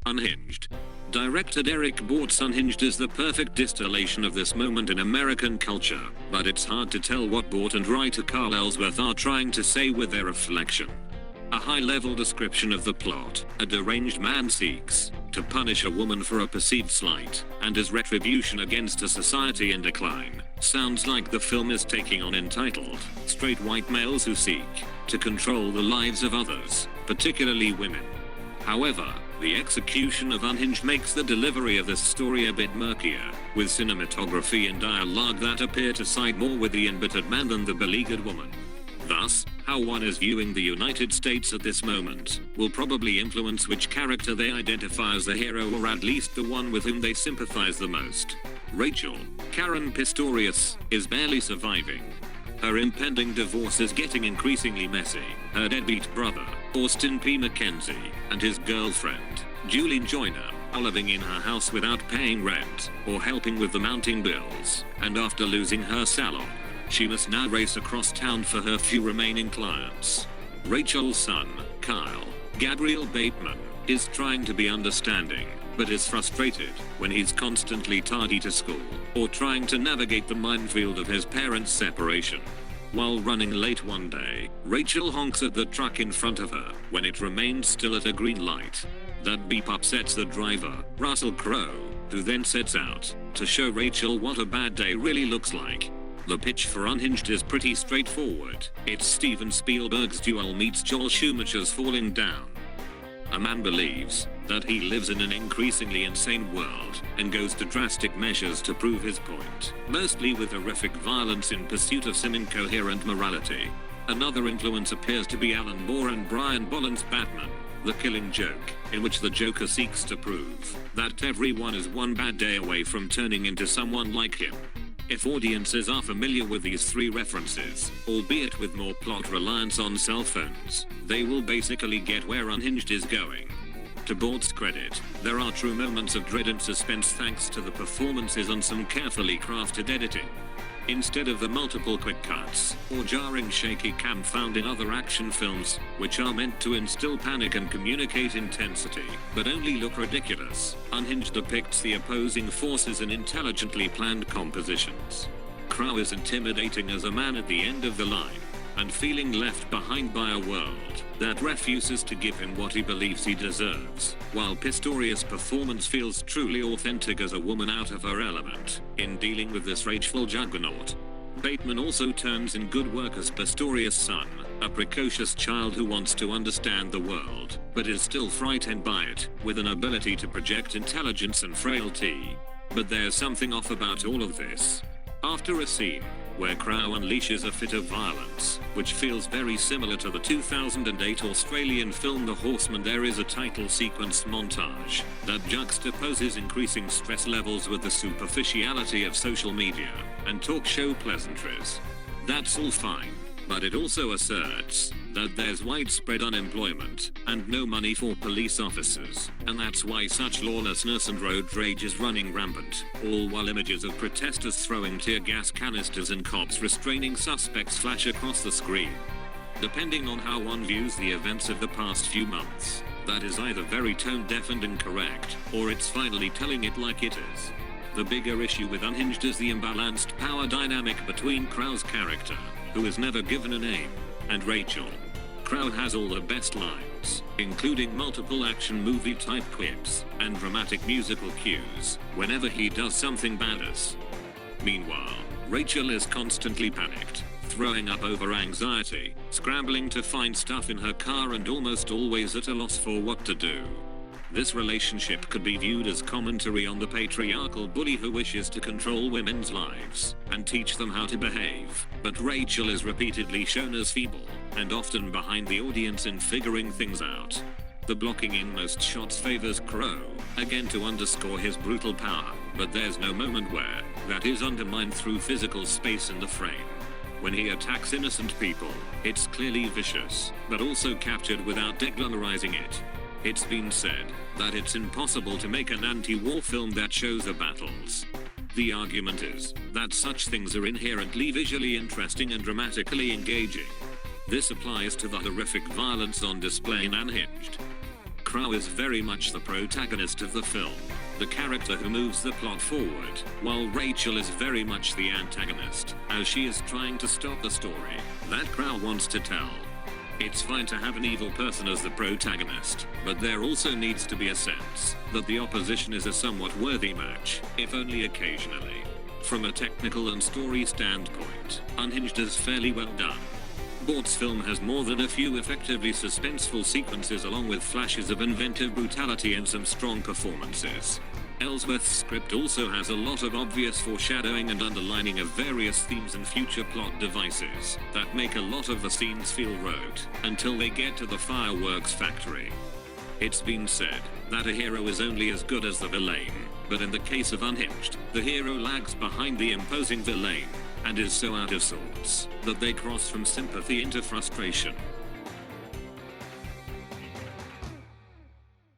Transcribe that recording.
Unhinged. Director Derrick Borte's Unhinged is the perfect distillation of this moment in American culture, but it's hard to tell what Borte and writer Carl Ellsworth are trying to say with their reflection. A high-level description of the plot: a deranged man seeks to punish a woman for a perceived slight, and his retribution against a society in decline. Sounds like the film is taking on entitled straight white males who seek to control the lives of others, particularly women. However, the execution of Unhinged makes the delivery of this story a bit murkier, with cinematography and dialogue that appear to side more with the embittered man than the beleaguered woman. Thus, how one is viewing the United States at this moment will probably influence which character they identify as the hero, or at least the one with whom they sympathize the most. Rachel, Karen Pistorius, is barely surviving. Her impending divorce is getting increasingly messy. Her deadbeat brother, Austin P. McKenzie, and his girlfriend, Julie Joyner, are living in her house without paying rent or helping with the mounting bills, and after losing her salon, she must now race across town for her few remaining clients. Rachel's son, Kyle, Gabriel Bateman, is trying to be understanding, but is frustrated when he's constantly tardy to school, or trying to navigate the minefield of his parents' separation. While running late one day, Rachel honks at the truck in front of her when it remains still at a green light. That beep upsets the driver, Russell Crowe, who then sets out to show Rachel what a bad day really looks like. The pitch for Unhinged is pretty straightforward. It's Steven Spielberg's Duel meets Joel Schumacher's Falling Down. A man believes that he lives in an increasingly insane world and goes to drastic measures to prove his point, mostly with horrific violence in pursuit of some incoherent morality. Another influence appears to be Alan Moore and Brian Bolland's Batman, The Killing Joke, in which the Joker seeks to prove that everyone is one bad day away from turning into someone like him. If audiences are familiar with these three references, albeit with more plot reliance on cell phones, they will basically get where Unhinged is going. To Borte's credit, there are true moments of dread and suspense thanks to the performances and some carefully crafted editing. Instead of the multiple quick cuts or jarring shaky cam found in other action films, which are meant to instill panic and communicate intensity, but only look ridiculous, Unhinged depicts the opposing forces in intelligently planned compositions. Crowe is intimidating as a man at the end of the line, and feeling left behind by a world that refuses to give him what he believes he deserves, while Pistorius' performance feels truly authentic as a woman out of her element in dealing with this rageful juggernaut. Bateman also turns in good work as Pistorius' son, a precocious child who wants to understand the world, but is still frightened by it, with an ability to project intelligence and frailty. But there's something off about all of this. After a scene where Crowe unleashes a fit of violence, which feels very similar to the 2008 Australian film The Horseman, there is a title sequence montage that juxtaposes increasing stress levels with the superficiality of social media and talk show pleasantries. That's all fine, but it also asserts that there's widespread unemployment and no money for police officers, and that's why such lawlessness and road rage is running rampant, all while images of protesters throwing tear gas canisters and cops restraining suspects flash across the screen. Depending on how one views the events of the past few months, that is either very tone-deaf and incorrect, or it's finally telling it like it is. The bigger issue with Unhinged is the imbalanced power dynamic between Crowe's character, who is never given a name, and Rachel. Crowe has all the best lines, including multiple action movie type quips and dramatic musical cues whenever he does something badass. Meanwhile, Rachel is constantly panicked, throwing up over anxiety, scrambling to find stuff in her car, and almost always at a loss for what to do. This relationship could be viewed as commentary on the patriarchal bully who wishes to control women's lives and teach them how to behave, but Rachel is repeatedly shown as feeble and often behind the audience in figuring things out. The blocking in most shots favors Crowe, again to underscore his brutal power, but there's no moment where that is undermined through physical space in the frame. When he attacks innocent people, it's clearly vicious, but also captured without deglamorizing it. It's been said that it's impossible to make an anti-war film that shows the battles. The argument is that such things are inherently visually interesting and dramatically engaging. This applies to the horrific violence on display in Unhinged. Crowe is very much the protagonist of the film, the character who moves the plot forward, while Rachel is very much the antagonist, as she is trying to stop the story that Crowe wants to tell. It's fine to have an evil person as the protagonist, but there also needs to be a sense that the opposition is a somewhat worthy match, if only occasionally. From a technical and story standpoint, Unhinged is fairly well done. Borte's film has more than a few effectively suspenseful sequences along with flashes of inventive brutality and some strong performances. Ellsworth's script also has a lot of obvious foreshadowing and underlining of various themes and future plot devices that make a lot of the scenes feel rote until they get to the fireworks factory. It's been said that a hero is only as good as the villain, but in the case of Unhinged, the hero lags behind the imposing villain and is so out of sorts that they cross from sympathy into frustration.